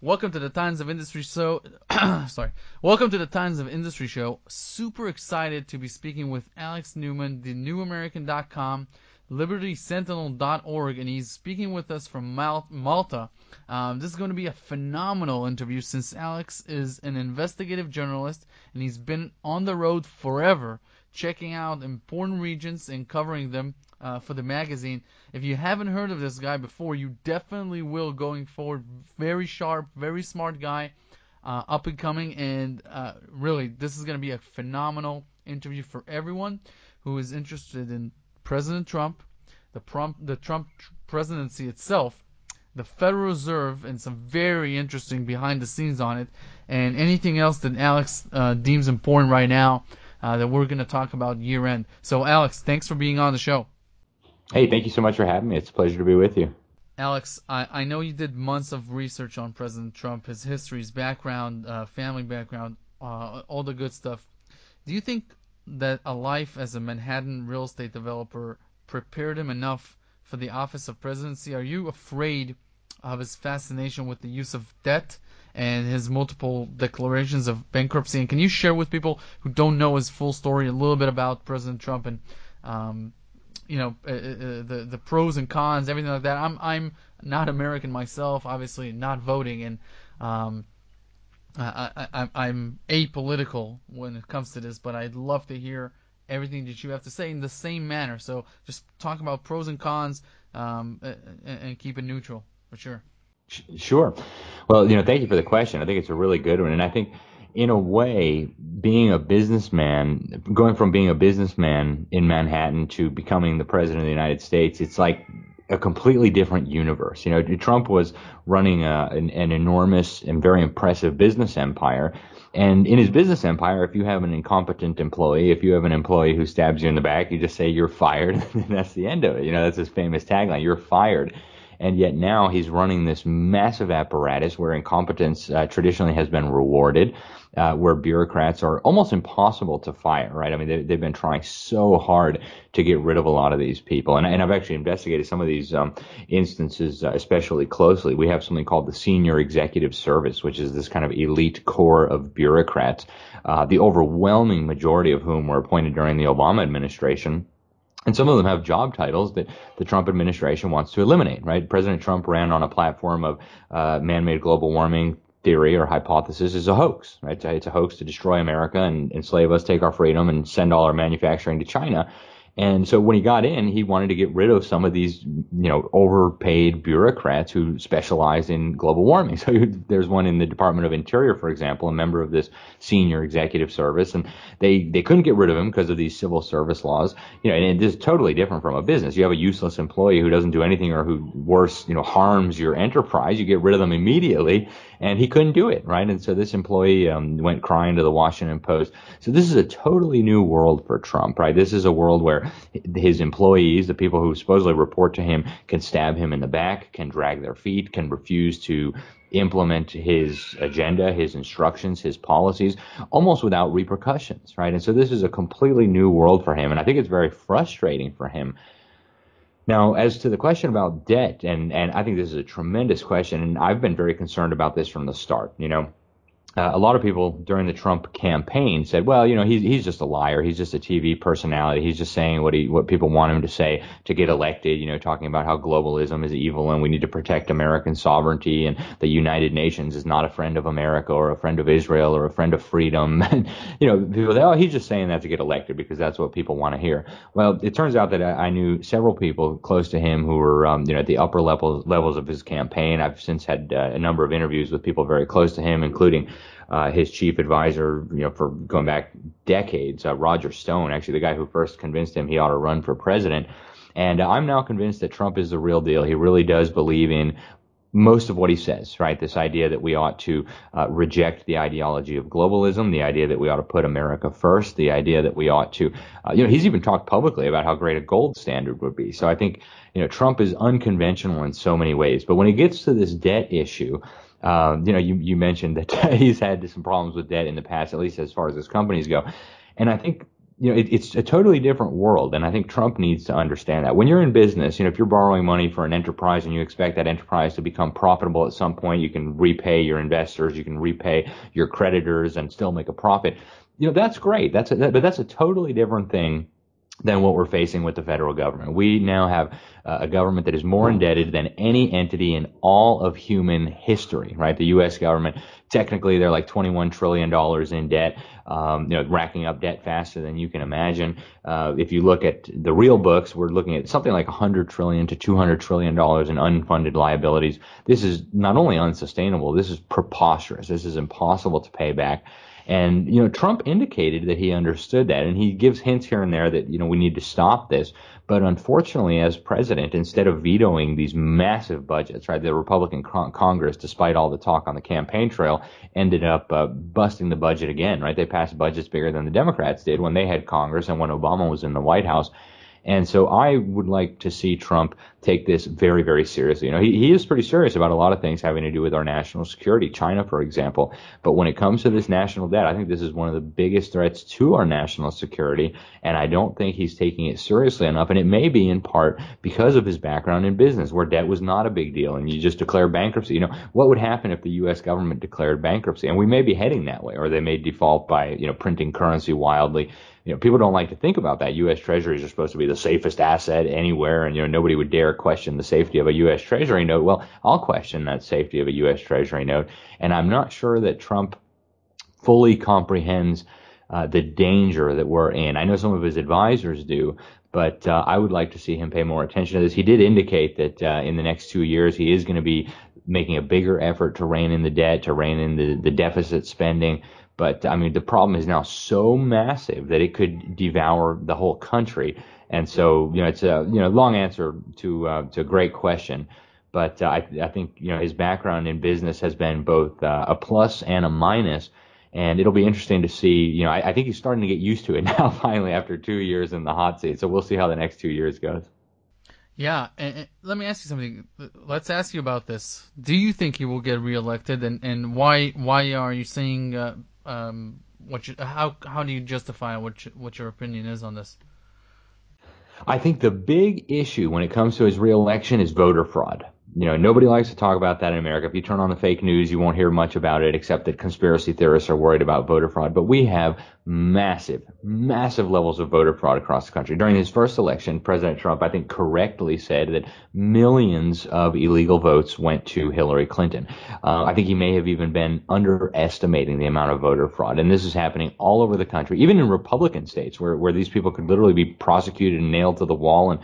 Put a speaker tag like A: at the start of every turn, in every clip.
A: Welcome to the Times of Industry show. Sorry. Welcome to the Times of Industry show. Super excited to be speaking with Alex Newman, the newamerican.com, libertysentinel.org, and he's speaking with us from Malta. This is going to be a phenomenal interview since Alex is an investigative journalist and he's been on the road forever, checking out important regions and covering them for the magazine. If you haven't heard of this guy before, you definitely will going forward. Very sharp, very smart guy, up and coming, and really, this is going to be a phenomenal interview for everyone who is interested in President Trump, the Trump presidency itself, the Federal Reserve, and some very interesting behind the scenes on it, and anything else that Alex deems important right now that we're going to talk about year end. So, Alex, thanks for being on the show.
B: Hey, thank you so much for having me. It's a pleasure to be with you.
A: Alex, I know you did months of research on President Trump, his history, his background, family background, all the good stuff. Do you think that a life as a Manhattan real estate developer prepared him enough for the office of presidency? Are you afraid of his fascination with the use of debt and his multiple declarations of bankruptcy? And can you share with people who don't know his full story a little bit about President Trump and the pros and cons, everything like that? I'm not American myself, obviously not voting, and I'm apolitical when it comes to this, but I'd love to hear everything that you have to say in the same manner. So just talk about pros and cons, and keep it neutral for sure.
B: Sure. Well, thank you for the question. I think it's a really good one, and I think, in a way, being a businessman, going from being a businessman in Manhattan to becoming the president of the United States, it's like a completely different universe. Trump was running an enormous and very impressive business empire. And in his business empire, if you have an incompetent employee, if you have an employee who stabs you in the back, you just say you're fired. And that's the end of it. That's his famous tagline, you're fired. And yet now he's running this massive apparatus where incompetence traditionally has been rewarded, where bureaucrats are almost impossible to fire, right? I mean, they've been trying so hard to get rid of a lot of these people. And I've actually investigated some of these instances especially closely. We have something called the Senior Executive Service, which is this kind of elite core of bureaucrats, the overwhelming majority of whom were appointed during the Obama administration. And some of them have job titles that the Trump administration wants to eliminate, right? President Trump ran on a platform of man-made global warming theory or hypothesis is a hoax, right? It's a hoax to destroy America and enslave us, take our freedom, and send all our manufacturing to China. And so when he got in, he wanted to get rid of some of these, overpaid bureaucrats who specialize in global warming. So there's one in the Department of Interior, for example, a member of this Senior Executive Service, and they couldn't get rid of him because of these civil service laws. And it is totally different from a business. You have a useless employee who doesn't do anything or who worse, harms your enterprise. You get rid of them immediately, and he couldn't do it, right? And so this employee went crying to the Washington Post. So this is a totally new world for Trump, right? This is a world where his employees, the people who supposedly report to him, can stab him in the back, can drag their feet, can refuse to implement his agenda, his instructions, his policies, almost without repercussions, right? And so this is a completely new world for him, and I think it's very frustrating for him. Now, as to the question about debt, and I think this is a tremendous question, and I've been very concerned about this from the start, a lot of people during the Trump campaign said, well, he's just a liar. He's just a TV personality. He's just saying what people want him to say to get elected, talking about how globalism is evil and we need to protect American sovereignty and the United Nations is not a friend of America or a friend of Israel or a friend of freedom. And, people say, oh, he's just saying that to get elected because that's what people want to hear. Well, it turns out that I knew several people close to him who were, at the upper levels of his campaign. I've since had a number of interviews with people very close to him, including his chief advisor, for going back decades, Roger Stone, actually the guy who first convinced him he ought to run for president. And I'm now convinced that Trump is the real deal. He really does believe in most of what he says, right? This idea that we ought to reject the ideology of globalism, the idea that we ought to put America first, the idea that we ought to, he's even talked publicly about how great a gold standard would be. So I think, Trump is unconventional in so many ways. But when it gets to this debt issue, you mentioned that he's had some problems with debt in the past, at least as far as his companies go. And I think it's a totally different world, and I think Trump needs to understand that. When you're in business, if you're borrowing money for an enterprise and you expect that enterprise to become profitable at some point, you can repay your investors, you can repay your creditors, and still make a profit. That's great. But that's a totally different thing than what we're facing with the federal government. We now have a government that is more indebted than any entity in all of human history, right? The U.S. government, technically, they're like $21 trillion in debt, racking up debt faster than you can imagine. If you look at the real books, we're looking at something like $100 trillion to $200 trillion in unfunded liabilities. This is not only unsustainable, this is preposterous. This is impossible to pay back. And, Trump indicated that he understood that, and he gives hints here and there that, we need to stop this. But unfortunately, as president, instead of vetoing these massive budgets, right, the Republican Congress, despite all the talk on the campaign trail, ended up busting the budget again, right? They passed budgets bigger than the Democrats did when they had Congress and when Obama was in the White House. And so I would like to see Trump take this very, very seriously. He is pretty serious about a lot of things having to do with our national security, China, for example. But when it comes to this national debt, I think this is one of the biggest threats to our national security. And I don't think he's taking it seriously enough. And it may be in part because of his background in business, where debt was not a big deal and you just declare bankruptcy. What would happen if the U.S. government declared bankruptcy? And we may be heading that way, or they may default by, printing currency wildly. People don't like to think about that. U.S. treasuries are supposed to be the safest asset anywhere, and, nobody would dare question the safety of a U.S. Treasury note. Well, I'll question that safety of a U.S. Treasury note, and I'm not sure that Trump fully comprehends the danger that we're in. I know some of his advisors do, but I would like to see him pay more attention to this. He did indicate that in the next 2 years he is going to be making a bigger effort to rein in the debt, to rein in the deficit spending. But, the problem is now so massive that it could devour the whole country. And so, it's a, long answer to a great question. But I think, his background in business has been both a plus and a minus. And it'll be interesting to see, I think he's starting to get used to it now, finally, after 2 years in the hot seat. So we'll see how the next 2 years goes.
A: Yeah, and let me ask you something. Let's ask you about this. Do you think he will get reelected, and why are you saying how do you justify what your opinion is on this?
B: I think the big issue when it comes to his reelection is voter fraud. Nobody likes to talk about that in America. If you turn on the fake news, you won't hear much about it, except that conspiracy theorists are worried about voter fraud. But we have massive levels of voter fraud across the country. During his first election, President Trump, I think, correctly said that millions of illegal votes went to Hillary Clinton. I think he may have even been underestimating the amount of voter fraud. And this is happening all over the country, even in Republican states where these people could literally be prosecuted and nailed to the wall and,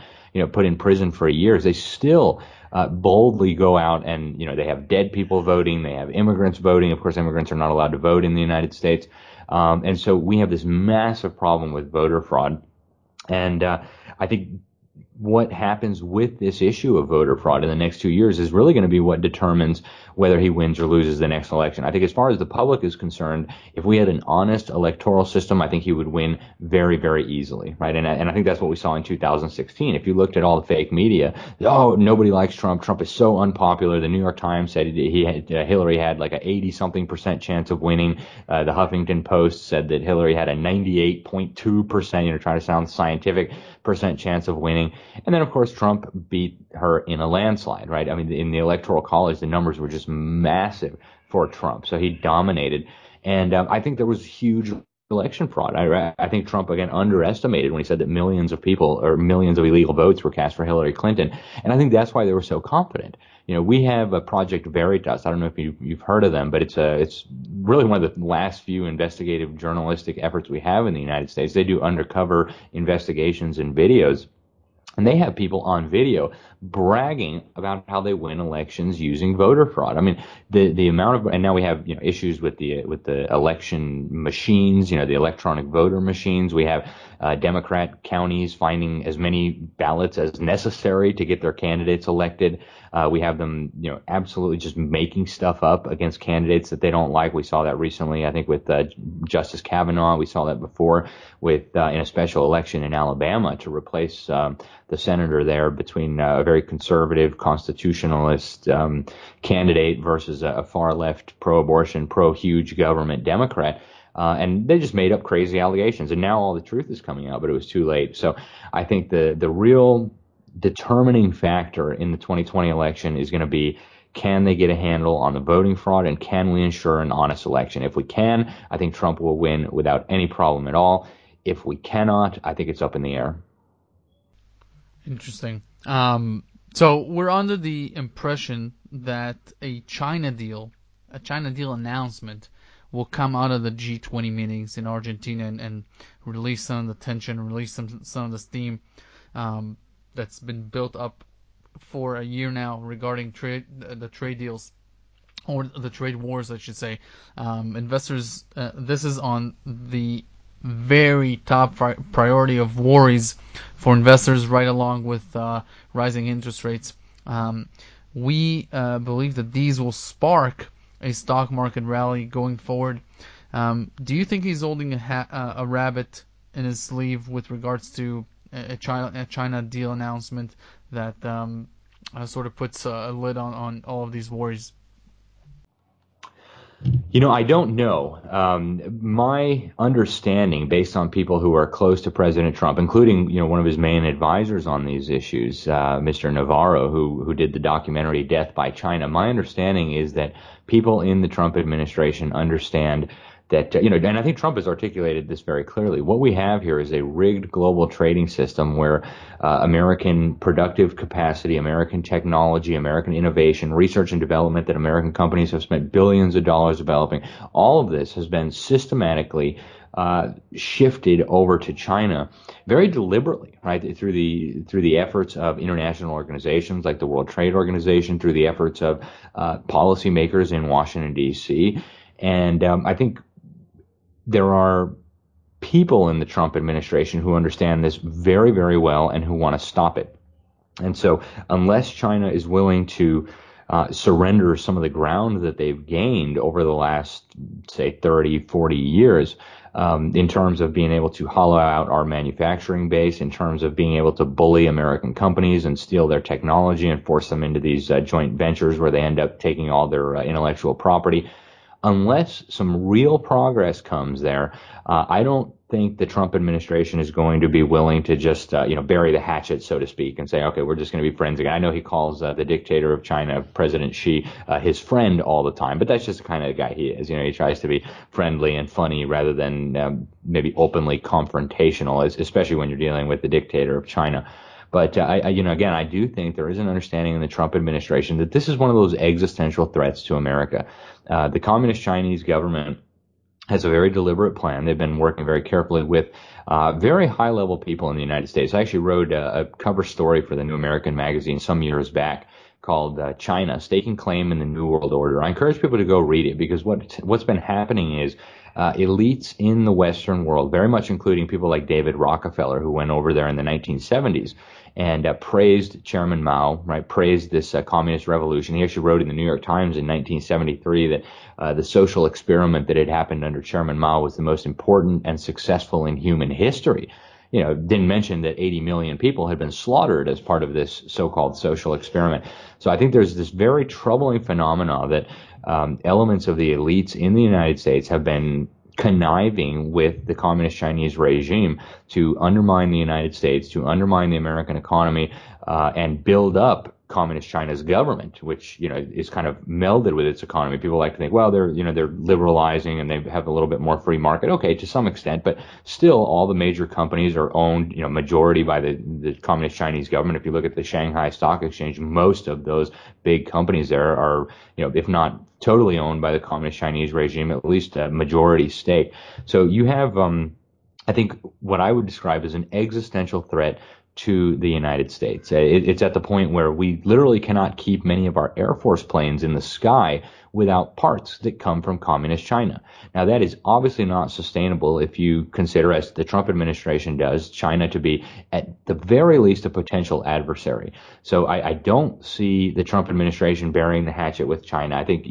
B: put in prison for years. They still boldly go out and, they have dead people voting. They have immigrants voting. Of course, immigrants are not allowed to vote in the United States. And so we have this massive problem with voter fraud. And I think what happens with this issue of voter fraud in the next 2 years is really going to be what determines whether he wins or loses the next election. I think as far as the public is concerned, if we had an honest electoral system, I think he would win very, very easily, right? And I think that's what we saw in 2016. If you looked at all the fake media, nobody likes Trump. Trump is so unpopular. The New York Times said Hillary had like a 80-something% chance of winning. The Huffington Post said that Hillary had a 98.2%, trying to sound scientific, percent chance of winning. And then, of course, Trump beat her in a landslide, right? In the Electoral College, the numbers were just massive for Trump. So he dominated. And I think there was huge election fraud. I think Trump, again, underestimated when he said that millions of people or millions of illegal votes were cast for Hillary Clinton. And I think that's why they were so confident. We have a Project Veritas. I don't know if you've heard of them, but it's really one of the last few investigative journalistic efforts we have in the United States. They do undercover investigations and videos. And they have people on video bragging about how they win elections using voter fraud. The amount of, and now we have, issues with the election machines, the electronic voter machines. We have Democrat counties finding as many ballots as necessary to get their candidates elected. We have them, absolutely just making stuff up against candidates that they don't like. We saw that recently, I think, with Justice Kavanaugh. We saw that before with in a special election in Alabama to replace the senator there between a very conservative constitutionalist candidate versus a far left pro-abortion, pro-huge government Democrat. And they just made up crazy allegations. And now all the truth is coming out, but it was too late. So I think the real determining factor in the 2020 election is going to be, can they get a handle on the voting fraud, and can we ensure an honest election? If we can, I think Trump will win without any problem at all. If we cannot, I think it's up in the air.
A: Interesting. So we're under the impression that a China deal announcement will come out of the G20 meetings in Argentina and release some of the tension, release some of the steam that's been built up for a year now regarding the trade deals, or the trade wars, I should say. Investors, this is on the very top priority of worries for investors, right along with rising interest rates. We believe that these will spark a stock market rally going forward. Do you think he's holding a rabbit in his sleeve with regards to a China deal announcement that sort of puts a lid on all of these worries?
B: I don't know. My understanding, based on people who are close to President Trump, including, one of his main advisors on these issues, Mr. Navarro, who did the documentary Death by China, my understanding is that people in the Trump administration understand that, and I think Trump has articulated this very clearly. What we have here is a rigged global trading system where American productive capacity, American technology, American innovation, research and development that American companies have spent billions of dollars developing, all of this has been systematically shifted over to China very deliberately, right? Through the efforts of international organizations like the World Trade Organization, through the efforts of policymakers in Washington, D.C. And I think there are people in the Trump administration who understand this very, very well and who want to stop it. And so unless China is willing to surrender some of the ground that they've gained over the last, say, 30, 40 years, in terms of being able to hollow out our manufacturing base, in terms of being able to bully American companies and steal their technology and force them into these joint ventures where they end up taking all their intellectual property, unless some real progress comes there, I don't think the Trump administration is going to be willing to just, bury the hatchet, so to speak, and say, okay, we're just going to be friends again. I know he calls the dictator of China, President Xi, his friend all the time, but that's just the kind of guy he is. He tries to be friendly and funny rather than maybe openly confrontational, especially when you're dealing with the dictator of China. But, again, I do think there is an understanding in the Trump administration that this is one of those existential threats to America. The Communist Chinese government has a very deliberate plan. They've been working very carefully with very high-level people in the United States. I actually wrote a cover story for the New American magazine some years back called China, Staking Claim in the New World Order. I encourage people to go read it, because what's been happening is elites in the Western world, very much including people like David Rockefeller, who went over there in the 1970s and praised Chairman Mao, right? Praised this communist revolution. He actually wrote in the New York Times in 1973 that the social experiment that had happened under Chairman Mao was the most important and successful in human history. Didn't mention that 80 million people had been slaughtered as part of this so-called social experiment. So I think there's this very troubling phenomena that elements of the elites in the United States have been conniving with the Communist Chinese regime to undermine the United States, to undermine the American economy, and build up Communist China's government, which, is kind of melded with its economy. People like to think, well, they're liberalizing and they have a little bit more free market. Okay, to some extent, but still all the major companies are owned, majority by the Communist Chinese government. If you look at the Shanghai Stock Exchange, most of those big companies there are, if not totally owned by the Communist Chinese regime, at least a majority stake. So you have, I think, what I would describe as an existential threat to the United States. It's at the point where we literally cannot keep many of our Air Force planes in the sky without parts that come from Communist China. Now, that is obviously not sustainable if you consider, as the Trump administration does, China to be at the very least a potential adversary. So I don't see the Trump administration burying the hatchet with China. I think,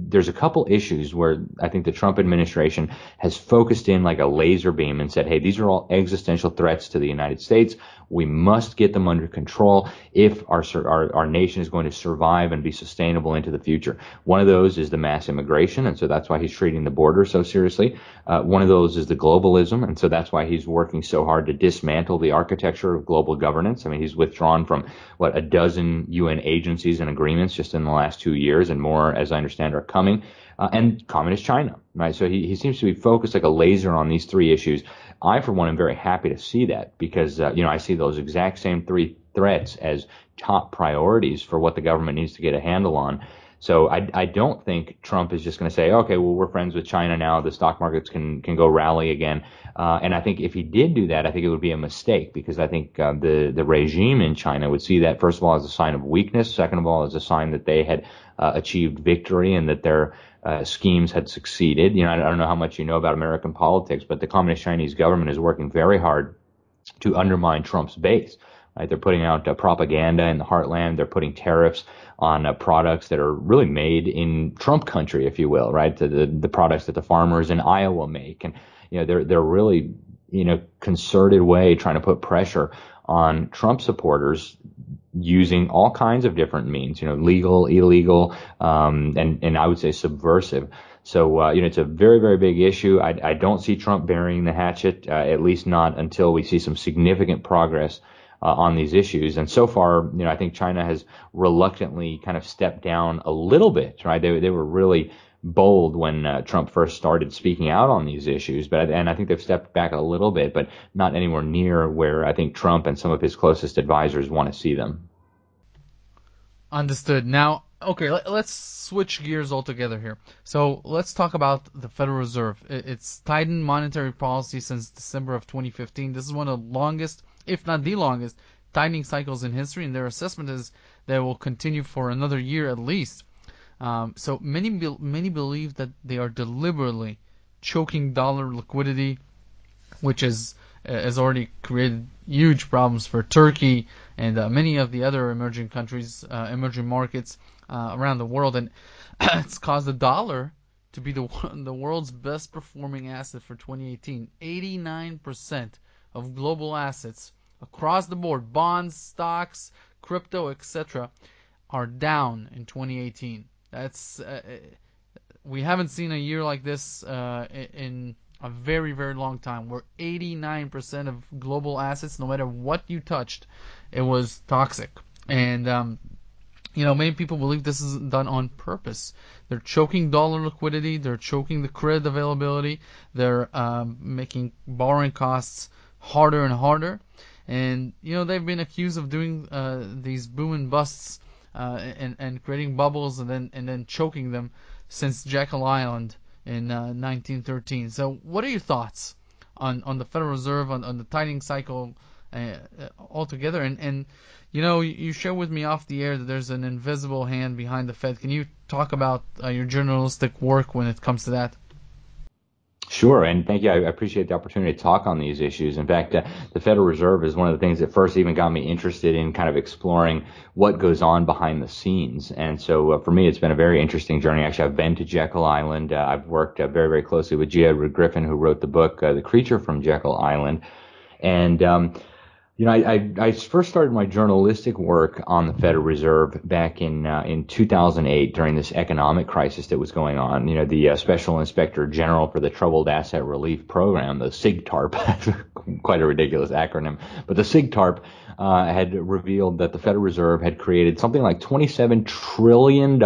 B: there's a couple issues where I think the Trump administration has focused in like a laser beam and said, hey, these are all existential threats to the United States. We must get them under control if our nation is going to survive and be sustainable into the future. One of those is the mass immigration, and so that's why he's treating the border so seriously. One of those is the globalism, and so that's why he's working so hard to dismantle the architecture of global governance. I mean, he's withdrawn from, a dozen UN agencies and agreements just in the last 2 years, and more, as I understand, are coming. And communist China, right? So he seems to be focused like a laser on these three issues. I, for one, am very happy to see that because, I see those exact same three threats as top priorities for what the government needs to get a handle on. So I don't think Trump is just going to say, okay, well, we're friends with China now. The stock markets can go rally again. And I think if he did do that, I think it would be a mistake because I think the regime in China would see that, first of all, as a sign of weakness. Second of all, as a sign that they had achieved victory and that their schemes had succeeded. I don't know how much you know about American politics, but the Communist Chinese government is working very hard to undermine Trump's base. Right? They're putting out propaganda in the heartland. They're putting tariffs on products that are really made in Trump country, if you will, right? The products that the farmers in Iowa make, and they're really concerted way trying to put pressure on Trump supporters using all kinds of different means, legal, illegal, and I would say subversive. So, it's a very, very big issue. I don't see Trump burying the hatchet, at least not until we see some significant progress on these issues. And so far, I think China has reluctantly kind of stepped down a little bit, right? They were really bold when Trump first started speaking out on these issues, and I think they've stepped back a little bit, but not anywhere near where I think Trump and some of his closest advisors want to see them.
A: Understood. Now, okay, let's switch gears altogether here. So let's talk about the Federal Reserve. It's tightened monetary policy since December of 2015. This is one of the longest, if not the longest, tightening cycles in history, and their assessment is that it will continue for another year at least. So many believe that they are deliberately choking dollar liquidity, which has already created huge problems for Turkey and many of the other emerging countries, emerging markets around the world, and it's caused the dollar to be the world's best performing asset for 2018. 89% of global assets across the board, bonds, stocks, crypto, etc., are down in 2018. That's we haven't seen a year like this in a very, very long time, where 89% of global assets, no matter what you touched, it was toxic. And many people believe this is done on purpose. They're choking dollar liquidity, they're choking the credit availability, they're making borrowing costs harder and harder. And they've been accused of doing these boom and busts and creating bubbles and then choking them since Jekyll Island in 1913. So what are your thoughts on the Federal Reserve, on the tightening cycle altogether? And you shared with me off the air that there's an invisible hand behind the Fed. Can you talk about your journalistic work when it comes to that?
B: Sure, and thank you. I appreciate the opportunity to talk on these issues. In fact, the Federal Reserve is one of the things that first even got me interested in kind of exploring what goes on behind the scenes. And so for me, it's been a very interesting journey. Actually, I've been to Jekyll Island. I've worked very, very closely with G. Edward Griffin, who wrote the book, The Creature from Jekyll Island. And I first started my journalistic work on the Federal Reserve back in 2008 during this economic crisis that was going on. The Special Inspector General for the Troubled Asset Relief Program, the SIGTARP, quite a ridiculous acronym, but the SIGTARP had revealed that the Federal Reserve had created something like $27 trillion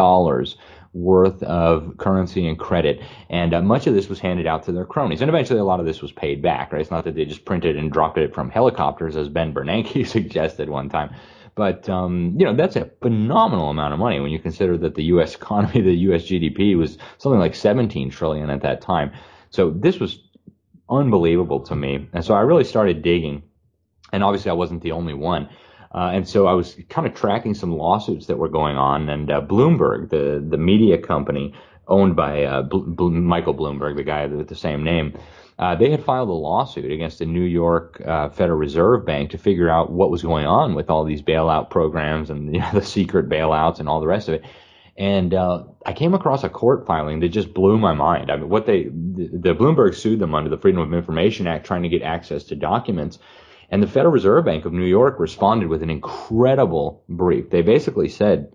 B: worth of currency and credit, and much of this was handed out to their cronies, and eventually a lot of this was paid back, right? It's not that they just printed and dropped it from helicopters, as Ben Bernanke suggested one time, but that's a phenomenal amount of money when you consider that the U.S. economy, the U.S. GDP was something like 17 trillion at that time. So this was unbelievable to me, and so I really started digging, and obviously I wasn't the only one. And so I was kind of tracking some lawsuits that were going on, and Bloomberg, the media company owned by Michael Bloomberg, the guy with the same name, they had filed a lawsuit against the New York Federal Reserve Bank to figure out what was going on with all these bailout programs and the secret bailouts and all the rest of it. And I came across a court filing that just blew my mind. I mean, the Bloomberg sued them under the Freedom of Information Act, trying to get access to documents. And the Federal Reserve Bank of New York responded with an incredible brief. They basically said,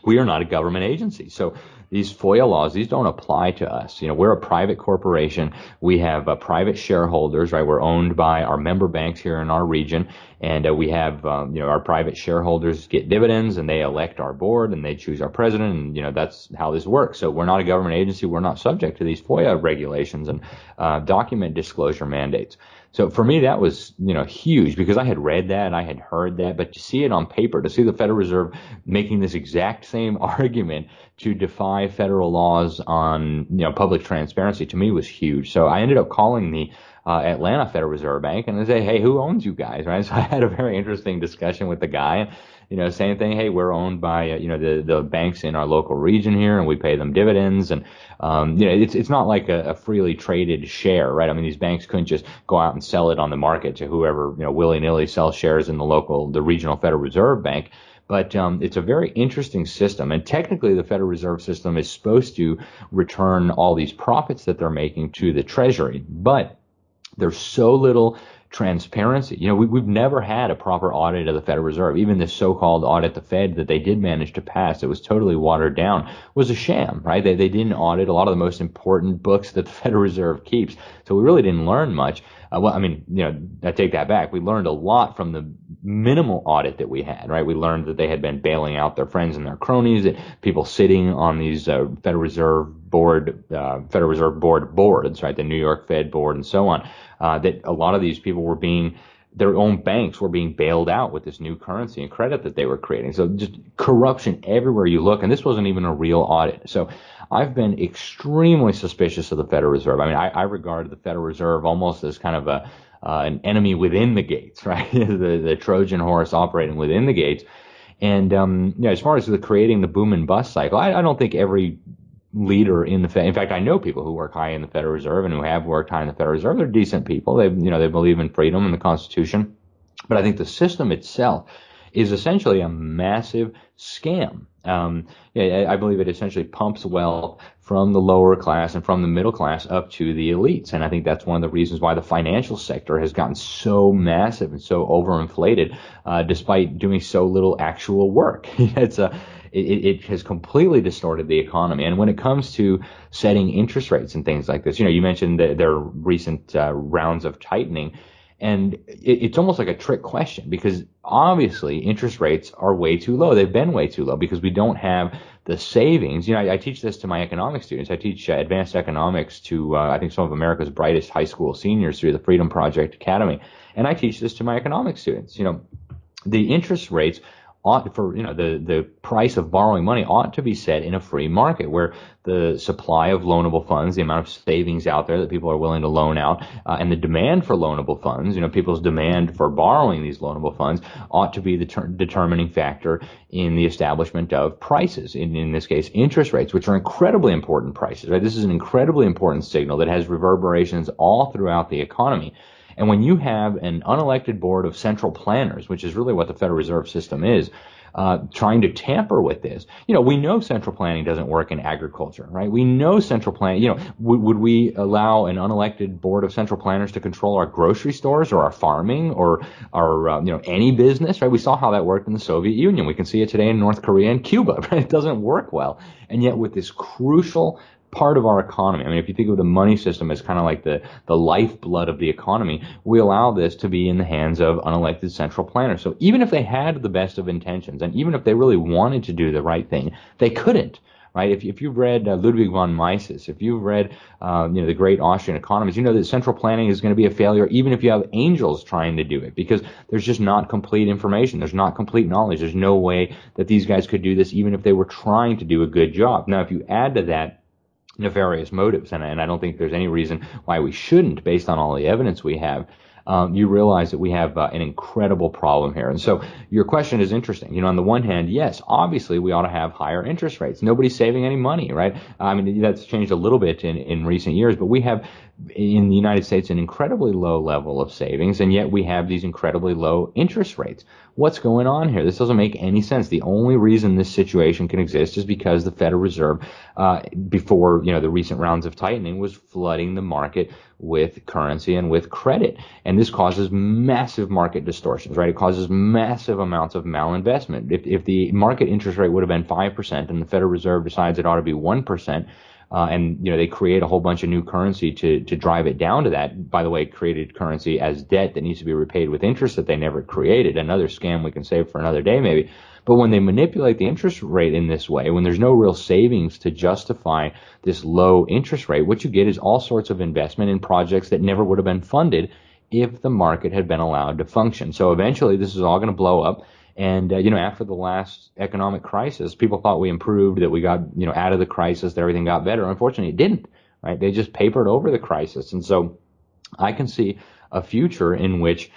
B: we are not a government agency. So, these FOIA laws, these don't apply to us. We're a private corporation. We have private shareholders, right? We're owned by our member banks here in our region. And we have, our private shareholders get dividends and they elect our board and they choose our president. And, that's how this works. So we're not a government agency. We're not subject to these FOIA regulations and document disclosure mandates. So for me, that was, huge because I had read that, I had heard that, but to see it on paper, to see the Federal Reserve making this exact same argument to defy federal laws on, public transparency, to me was huge. So I ended up calling the Atlanta Federal Reserve Bank and I say, hey, who owns you guys, right? So I had a very interesting discussion with the guy. Same thing. Hey, we're owned by, the banks in our local region here and we pay them dividends. And, it's not like a freely traded share, right? I mean, these banks couldn't just go out and sell it on the market to whoever, willy-nilly sells shares in the regional Federal Reserve Bank. But it's a very interesting system. And technically, the Federal Reserve System is supposed to return all these profits that they're making to the Treasury. But there's so little transparency. We've never had a proper audit of the Federal Reserve. Even this so-called audit the Fed that they did manage to pass, it was totally watered down, was a sham, right? They didn't audit a lot of the most important books that the Federal Reserve keeps. So we really didn't learn much. I take that back. We learned a lot from the minimal audit that we had, right? We learned that they had been bailing out their friends and their cronies, that people sitting on these Federal Reserve Board boards, right? The New York Fed board and so on, that a lot of these people were their own banks were being bailed out with this new currency and credit that they were creating. So just corruption everywhere you look. And this wasn't even a real audit. So I've been extremely suspicious of the Federal Reserve. I mean, I regard the Federal Reserve almost as kind of an enemy within the gates, right? the Trojan horse operating within the gates. And, as far as creating the boom and bust cycle, I don't think every leader in the Fed. In fact, I know people who work high in the Federal Reserve and who have worked high in the Federal Reserve. They're decent people. They believe in freedom and the Constitution. But I think the system itself is essentially a massive scam. I believe it essentially pumps wealth from the lower class and from the middle class up to the elites. And I think that's one of the reasons why the financial sector has gotten so massive and so overinflated, despite doing so little actual work. It has completely distorted the economy. And when it comes to setting interest rates and things like this, you mentioned their recent rounds of tightening. And it's almost like a trick question because obviously interest rates are way too low. They've been way too low because we don't have the savings. I teach this to my economics students. I teach advanced economics to, I think, some of America's brightest high school seniors through the Freedom Project Academy. And I teach this to my economics students. The interest rates the price of borrowing money ought to be set in a free market where the supply of loanable funds, the amount of savings out there that people are willing to loan out, and the demand for loanable funds, people's demand for borrowing these loanable funds ought to be the determining factor in the establishment of prices. In this case, interest rates, which are incredibly important prices, right? This is an incredibly important signal that has reverberations all throughout the economy. And when you have an unelected board of central planners, which is really what the Federal Reserve System is, trying to tamper with this, we know central planning doesn't work in agriculture, right? We know central planning, would we allow an unelected board of central planners to control our grocery stores or our farming or our, any business, right? We saw how that worked in the Soviet Union. We can see it today in North Korea and Cuba, right? It doesn't work well. And yet with this crucial part of our economy. I mean, if you think of the money system as kind of like the lifeblood of the economy, we allow this to be in the hands of unelected central planners. So even if they had the best of intentions, and even if they really wanted to do the right thing, they couldn't, right? If you've read Ludwig von Mises, if you've read, the great Austrian economists, you know that central planning is going to be a failure even if you have angels trying to do it, because there's just not complete information. There's not complete knowledge. There's no way that these guys could do this even if they were trying to do a good job. Now, if you add to that nefarious motives, and I don't think there's any reason why we shouldn't based on all the evidence we have, you realize that we have an incredible problem here. And so your question is interesting. On the one hand, yes, obviously we ought to have higher interest rates. Nobody's saving any money, right? I mean, that's changed a little bit in recent years, but we have in the United States an incredibly low level of savings, and yet we have these incredibly low interest rates. What's going on here? This doesn't make any sense. The only reason this situation can exist is because the Federal Reserve, before the recent rounds of tightening, was flooding the market with currency and with credit, and this causes massive market distortions, right? It causes massive amounts of malinvestment. If the market interest rate would have been 5% and the Federal Reserve decides it ought to be 1%, and they create a whole bunch of new currency to drive it down to that. By the way, created currency as debt that needs to be repaid with interest that they never created. Another scam we can save for another day maybe. But when they manipulate the interest rate in this way, when there's no real savings to justify this low interest rate, what you get is all sorts of investment in projects that never would have been funded if the market had been allowed to function. So eventually this is all going to blow up. And, after the last economic crisis, people thought we improved, that we got, out of the crisis, that everything got better. Unfortunately, it didn't, right? They just papered over the crisis. And so I can see a future in which,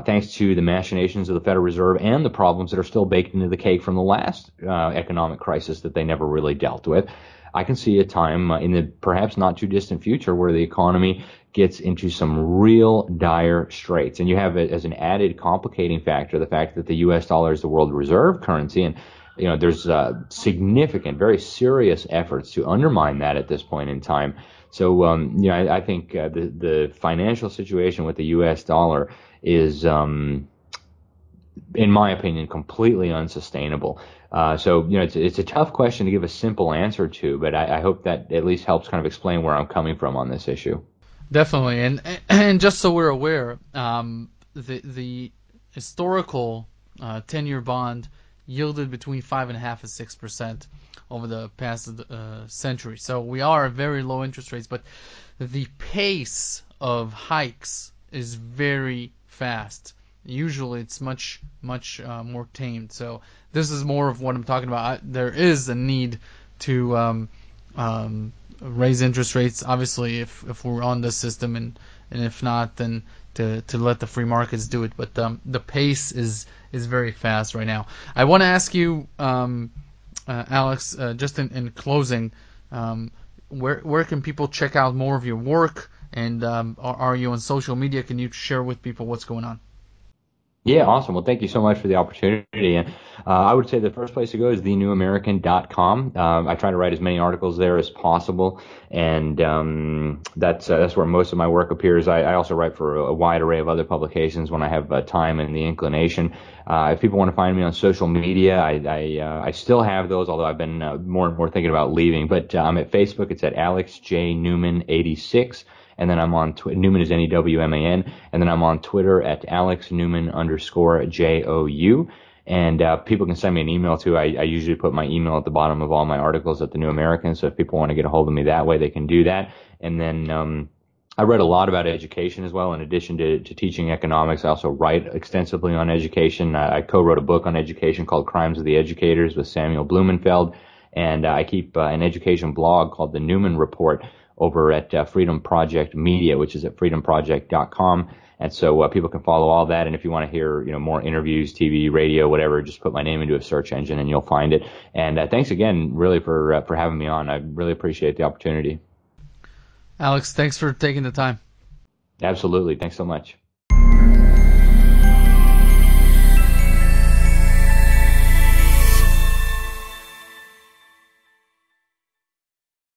B: thanks to the machinations of the Federal Reserve and the problems that are still baked into the cake from the last economic crisis that they never really dealt with, I can see a time in the perhaps not too distant future where the economy gets into some real dire straits. And you have as an added complicating factor the fact that the U.S. dollar is the world reserve currency, and there's significant, very serious efforts to undermine that at this point in time. So I think the financial situation with the U.S. dollar is, in my opinion, completely unsustainable. So it's a tough question to give a simple answer to, but I hope that at least helps kind of explain where I'm coming from on this issue.
A: Definitely, and just so we're aware, the historical 10-year bond yielded between 5.5% and 6% over the past century. So we are at very low interest rates, but the pace of hikes is very fast. Usually it's much more tamed. So this is more of what I'm talking about. There is a need to raise interest rates, obviously, if we're on this system, and if not, then to let the free markets do it. But the pace is very fast right now. I want to ask you, Alex, just in closing, where can people check out more of your work, and are you on social media? Can you share with people what's going on?
B: Yeah, awesome. Well, thank you so much for the opportunity. And I would say the first place to go is thenewamerican.com. I try to write as many articles there as possible, and that's where most of my work appears. I also write for a wide array of other publications when I have time and the inclination. If people want to find me on social media, I still have those, although I've been more and more thinking about leaving. But I'm at Facebook. It's at Alex J. Newman 86. And then I'm on Newman is Newman, and then I'm on Twitter at AlexNewman_JOU. And people can send me an email too. I usually put my email at the bottom of all my articles at the New American. So if people want to get a hold of me that way, they can do that. And then I read a lot about education as well. In addition to teaching economics, I also write extensively on education. I co-wrote a book on education called Crimes of the Educators with Samuel Blumenfeld. And I keep an education blog called the Newman Report over at Freedom Project Media, which is at freedomproject.com. And so people can follow all that. And if you want to hear more interviews, TV, radio, whatever, just put my name into a search engine and you'll find it. And thanks again, really, for having me on. I really appreciate the opportunity.
A: Alex, thanks for taking the time.
B: Absolutely. Thanks so much.